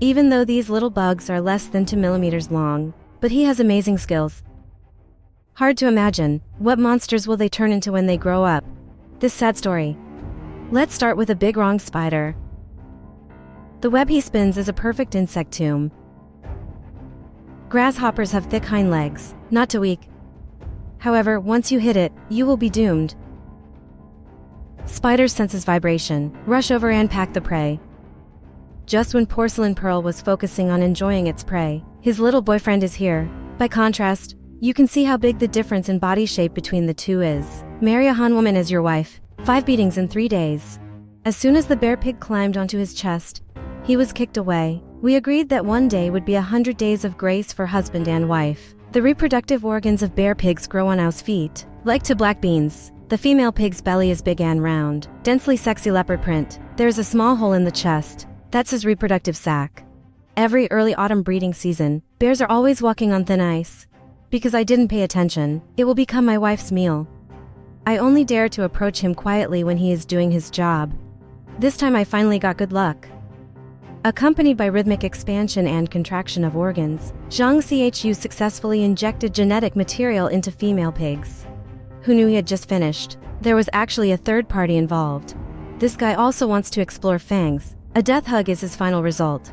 even though these little bugs are less than 2 millimeters long. But he has amazing skills. Hard to imagine, what monsters will they turn into when they grow up? This sad story. Let's start with a big wrong spider. The web he spins is a perfect insect tomb. Grasshoppers have thick hind legs, not too weak. However, once you hit it, you will be doomed. Spider senses vibration, rush over and pack the prey. Just when Porcelain Pearl was focusing on enjoying its prey, his little boyfriend is here. By contrast, you can see how big the difference in body shape between the two is. Marry a Han woman as your wife. 5 beatings in 3 days. As soon as the bear pig climbed onto his chest, he was kicked away. We agreed that one day would be 100 days of grace for husband and wife. The reproductive organs of bear pigs grow on owl's feet. Like to black beans, the female pig's belly is big and round, densely sexy leopard print. There's a small hole in the chest. That's his reproductive sac. Every early autumn breeding season, bears are always walking on thin ice. Because I didn't pay attention, it will become my wife's meal. I only dare to approach him quietly when he is doing his job. This time I finally got good luck. Accompanied by rhythmic expansion and contraction of organs, Zhang Chu successfully injected genetic material into female pigs. Who knew he had just finished? There was actually a third party involved. This guy also wants to explore fangs. A death hug is his final result.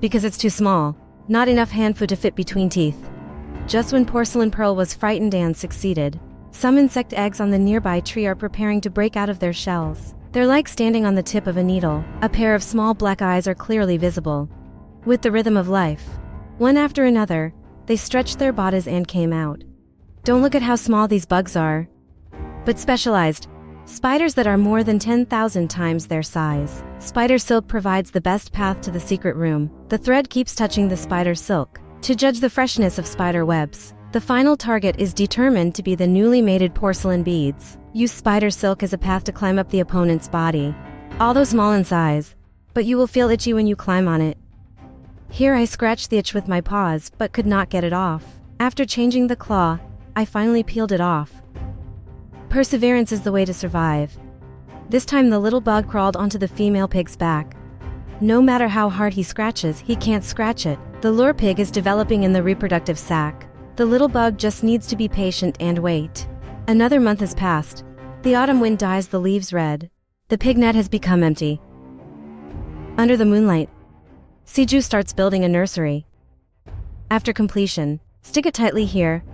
Because it's too small, not enough hand food to fit between teeth. Just when Porcelain Pearl was frightened and succeeded, some insect eggs on the nearby tree are preparing to break out of their shells. They're like standing on the tip of a needle. A pair of small black eyes are clearly visible. With the rhythm of life, one after another, they stretched their bodies and came out. Don't look at how small these bugs are. But specialized. Spiders that are more than 10,000 times their size. Spider silk provides the best path to the secret room. The thread keeps touching the spider silk. To judge the freshness of spider webs, the final target is determined to be the newly mated porcelain beads. Use spider silk as a path to climb up the opponent's body. Although small in size, but you will feel itchy when you climb on it. Here I scratched the itch with my paws, but could not get it off. After changing the claw, I finally peeled it off. Perseverance is the way to survive. This time the little bug crawled onto the female pig's back. No matter how hard he scratches, he can't scratch it. The lure pig is developing in the reproductive sac. The little bug just needs to be patient and wait. Another month has passed. The autumn wind dyes the leaves red. The pig net has become empty. Under the moonlight, Siju starts building a nursery. After completion, stick it tightly here.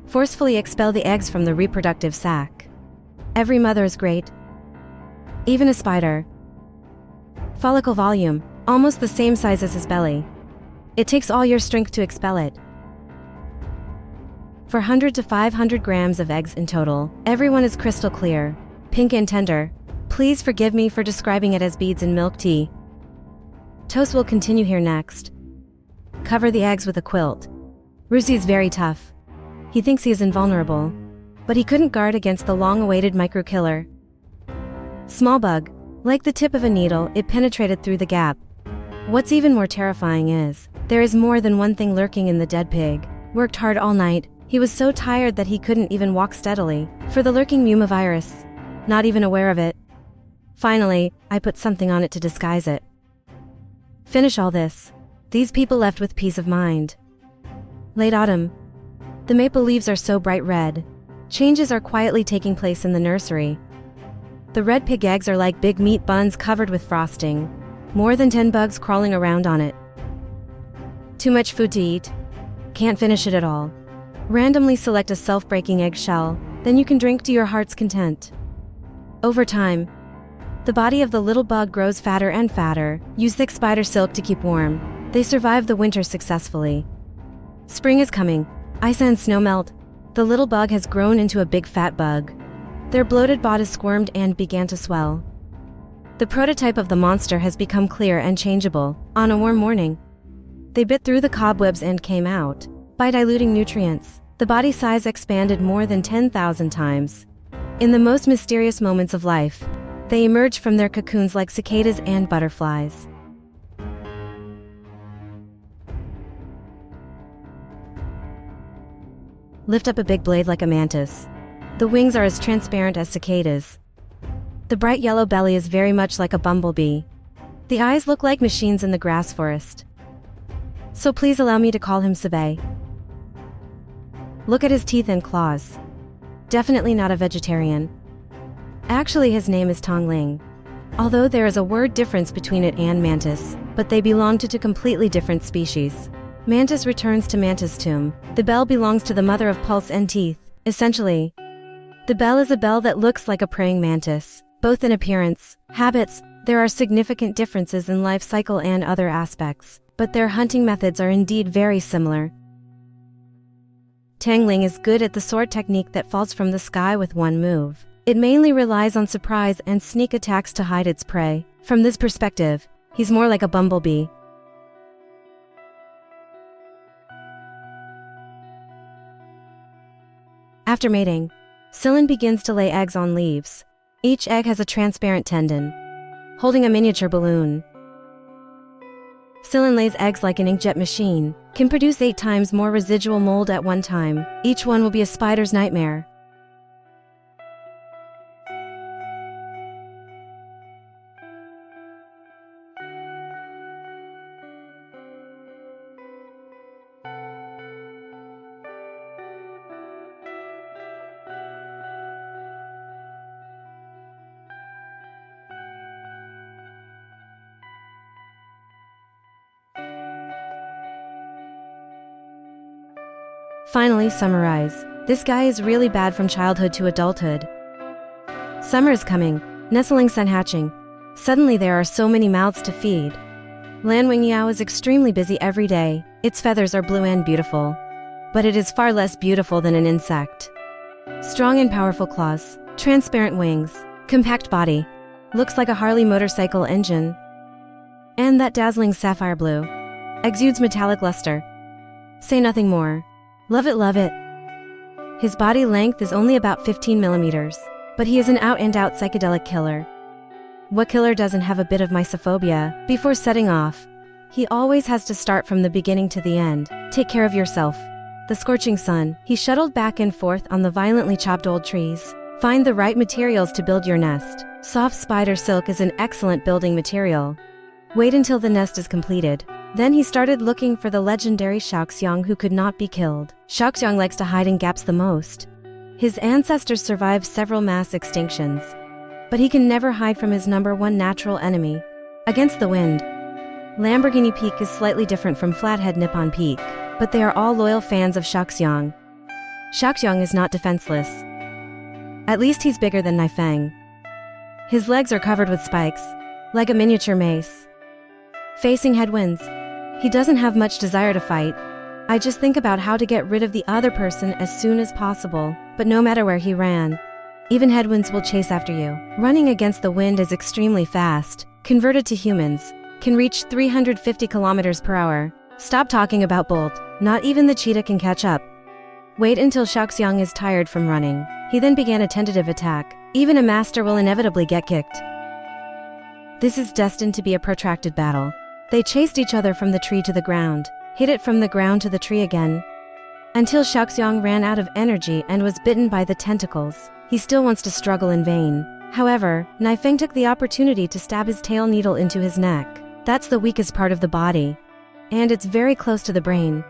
Forcefully expel the eggs from the reproductive sac. Every mother is great. Even a spider. Follicle volume, almost the same size as his belly. It takes all your strength to expel it. 400 to 500 grams of eggs in total. Everyone is crystal clear, pink and tender. Please forgive me for describing it as beads in milk tea. Toast will continue here next. Cover the eggs with a quilt. Rusi is very tough. He thinks he is invulnerable, but he couldn't guard against the long-awaited micro-killer. Small bug, like the tip of a needle, it penetrated through the gap. What's even more terrifying is, there is more than one thing lurking in the dead pig. Worked hard all night, he was so tired that he couldn't even walk steadily. For the lurking Mumavirus, not even aware of it. Finally, I put something on it to disguise it. Finish all this. These people left with peace of mind. Late autumn. The maple leaves are so bright red. Changes are quietly taking place in the nursery. The red pig eggs are like big meat buns covered with frosting. More than 10 bugs crawling around on it. Too much food to eat. Can't finish it at all. Randomly select a self-breaking eggshell, then you can drink to your heart's content. Over time, the body of the little bug grows fatter and fatter. Use thick spider silk to keep warm. They survive the winter successfully. Spring is coming. Ice and snow melt. The little bug has grown into a big fat bug. Their bloated bodies squirmed and began to swell. The prototype of the monster has become clear and changeable. On a warm morning, they bit through the cobwebs and came out. By diluting nutrients, the body size expanded more than 10,000 times. In the most mysterious moments of life, they emerge from their cocoons like cicadas and butterflies. Lift up a big blade like a mantis. The wings are as transparent as cicadas. The bright yellow belly is very much like a bumblebee. The eyes look like machines in the grass forest. so please allow me to call him Sabe. Look at his teeth and claws. Definitely not a vegetarian. Actually, his name is Tongling. Although there is a word difference between it and mantis, but they belong to two completely different species. Mantis returns to mantis tomb. The bell belongs to the mother of pulse and teeth. Essentially, the bell is a bell that looks like a praying mantis. Both in appearance, habits, there are significant differences in life cycle and other aspects, but their hunting methods are indeed very similar. Tangling is good at the sword technique that falls from the sky with one move. It mainly relies on surprise and sneak attacks to hide its prey. From this perspective, he's more like a bumblebee. After mating, Silin begins to lay eggs on leaves. Each egg has a transparent tendon, holding a miniature balloon. Silin lays eggs like an inkjet machine, can produce 8 times more residual mold at one time. Each one will be a spider's nightmare. Finally, summarize. This guy is really bad from childhood to adulthood. Summer is coming, nestlings and hatching. Suddenly there are so many mouths to feed. Lanwing Yao is extremely busy every day. Its feathers are blue and beautiful. But it is far less beautiful than an insect. Strong and powerful claws, transparent wings, compact body. Looks like a Harley motorcycle engine. And that dazzling sapphire blue. Exudes metallic luster. Say nothing more. Love it, love it. His body length is only about 15 millimeters, but he is an out-and-out psychedelic killer. What killer doesn't have a bit of mysophobia? Before setting off, he always has to start from the beginning to the end. Take care of yourself. The scorching sun. He shuttled back and forth on the violently chopped old trees. Find the right materials to build your nest. Soft spider silk is an excellent building material. Wait until the nest is completed. Then he started looking for the legendary Shaoxiang who could not be killed. Shaoxiang likes to hide in gaps the most. His ancestors survived several mass extinctions, but he can never hide from his #1 natural enemy. Against the wind. Lamborghini Peak is slightly different from Flathead Nippon Peak, but they are all loyal fans of Shaoxiang. Shaoxiang is not defenseless. At least he's bigger than Naifeng. His legs are covered with spikes, like a miniature mace. Facing headwinds, he doesn't have much desire to fight. I just think about how to get rid of the other person as soon as possible, but no matter where he ran, even headwinds will chase after you. Running against the wind is extremely fast. Converted to humans, can reach 350 kilometers per hour. Stop talking about Bolt. Not even the cheetah can catch up. Wait until Shaoxiang is tired from running. He then began a tentative attack. Even a master will inevitably get kicked. This is destined to be a protracted battle. They chased each other from the tree to the ground, hit it from the ground to the tree again, until Shaoxiang ran out of energy and was bitten by the tentacles. He still wants to struggle in vain. However, Naifeng took the opportunity to stab his tail needle into his neck. That's the weakest part of the body, and it's very close to the brain.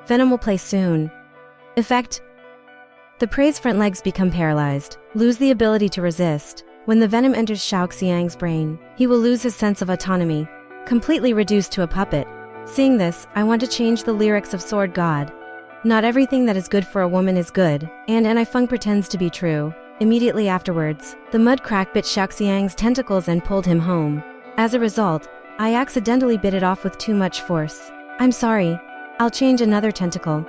Venom will play soon. Effect: the prey's front legs become paralyzed, lose the ability to resist. When the venom enters Shaoxiang's brain, he will lose his sense of autonomy, completely reduced to a puppet. Seeing this, I want to change the lyrics of Sword God. Not everything that is good for a woman is good, and Naifeng pretends to be true. Immediately afterwards, the mud crack bit Shaoxiang's tentacles and pulled him home. As a result, I accidentally bit it off with too much force. I'm sorry. I'll change another tentacle.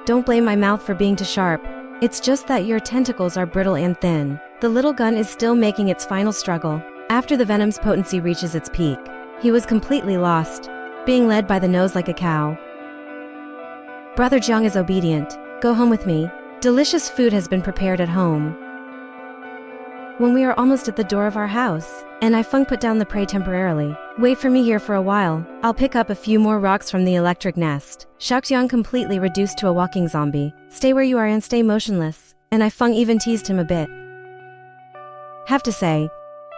Don't blame my mouth for being too sharp. It's just that your tentacles are brittle and thin. The little gun is still making its final struggle. After the venom's potency reaches its peak, he was completely lost, being led by the nose like a cow. Brother Jiang is obedient. Go home with me. Delicious food has been prepared at home. When we are almost at the door of our house, and Naifeng put down the prey temporarily. Wait for me here for a while. I'll pick up a few more rocks from the electric nest. Shaoxiang completely reduced to a walking zombie. Stay where you are and stay motionless. And Naifeng even teased him a bit. Have to say,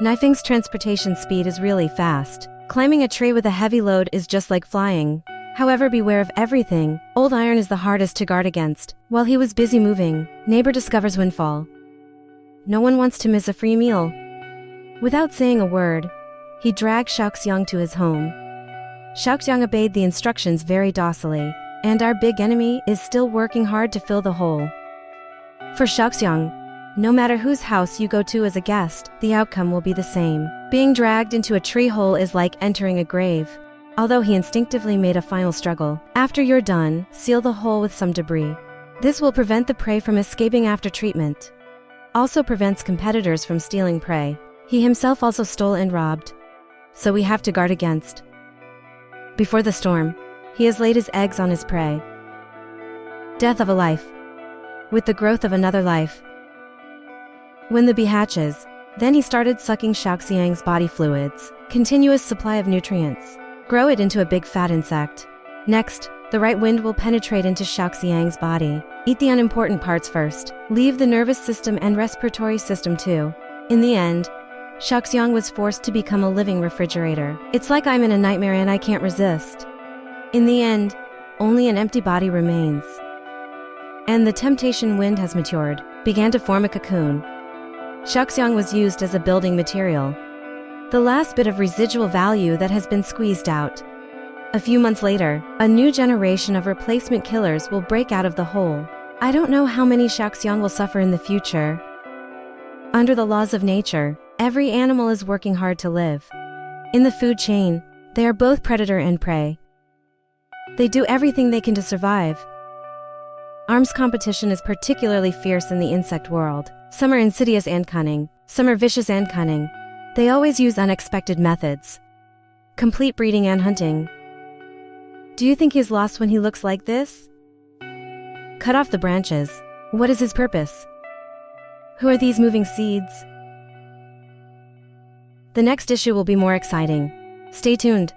Nifeng's transportation speed is really fast. Climbing a tree with a heavy load is just like flying. However, beware of everything. Old iron is the hardest to guard against. While he was busy moving, neighbor discovers windfall. No one wants to miss a free meal. Without saying a word, he dragged Xiaoxiang to his home. Xiaoxiang obeyed the instructions very docilely, and our big enemy is still working hard to fill the hole. For Xiaoxiang, no matter whose house you go to as a guest, the outcome will be the same. Being dragged into a tree hole is like entering a grave. Although he instinctively made a final struggle. After you're done, seal the hole with some debris. This will prevent the prey from escaping after treatment. Also prevents competitors from stealing prey. He himself also stole and robbed. So we have to guard against. Before the storm, he has laid his eggs on his prey. Death of a life. With the growth of another life. When the bee hatches, then he started sucking Xiaoxiang's body fluids. Continuous supply of nutrients. Grow it into a big fat insect. Next, the right wind will penetrate into Xiaoxiang's body. Eat the unimportant parts first. Leave the nervous system and respiratory system too. In the end, Xiaoxiang was forced to become a living refrigerator. It's like I'm in a nightmare and I can't resist. In the end, only an empty body remains. And the temptation wind has matured, began to form a cocoon. Xiaoxiang was used as a building material. The last bit of residual value that has been squeezed out. A few months later, a new generation of replacement killers will break out of the hole. I don't know how many Xiaoxiang will suffer in the future. Under the laws of nature, every animal is working hard to live. In the food chain, they are both predator and prey. They do everything they can to survive. Arms competition is particularly fierce in the insect world. Some are insidious and cunning, some are vicious and cunning. They always use unexpected methods. Complete breeding and hunting. Do you think he's lost when he looks like this? Cut off the branches. What is his purpose? Who are these moving seeds? The next issue will be more exciting. Stay tuned.